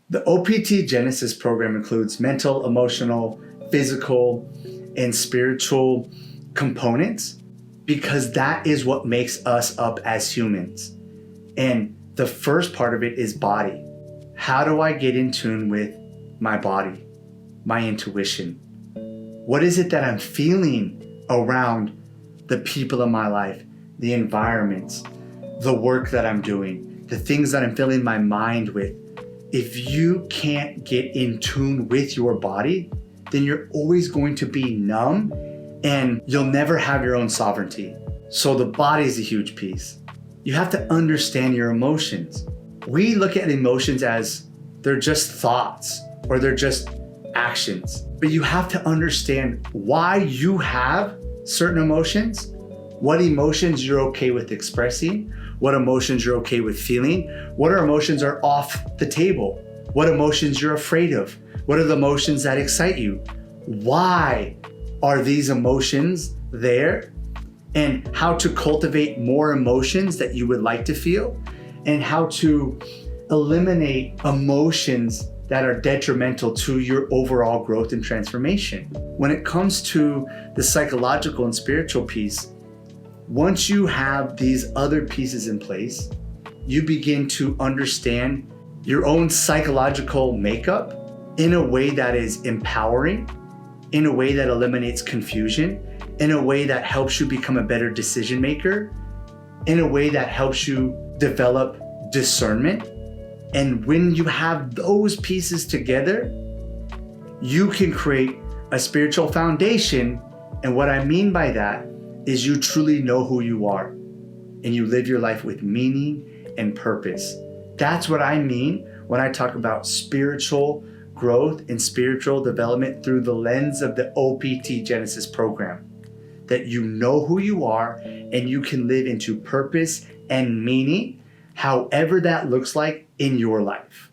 The OPT Genesis program includes mental, emotional, physical, and spiritual components because that is what makes us up as humans. And the first part of it is body. How do I get in tune with my body, my intuition? What is it that I'm feeling around the people in my life, the environments, the work that I'm doing, the things that I'm filling my mind with? If you can't get in tune with your body, then you're always going to be numb and you'll never have your own sovereignty. So the body is a huge piece. You have to understand your emotions. We look at emotions as they're just thoughts or they're just actions, but you have to understand why you have certain emotions, what emotions you're okay with expressing, what emotions you're okay with feeling, what emotions are off the table, what emotions you're afraid of, what are the emotions that excite you, why are these emotions there, and how to cultivate more emotions that you would like to feel, and how to eliminate emotions that are detrimental to your overall growth and transformation. When it comes to the psychological and spiritual piece, once you have these other pieces in place, you begin to understand your own psychological makeup in a way that is empowering, in a way that eliminates confusion, in a way that helps you become a better decision maker, in a way that helps you develop discernment. And when you have those pieces together, you can create a spiritual foundation. And what I mean by that is you truly know who you are and you live your life with meaning and purpose. That's what I mean when I talk about spiritual growth and spiritual development through the lens of the OPT Genesis program. That you know who you are and you can live into purpose and meaning, however that looks like in your life.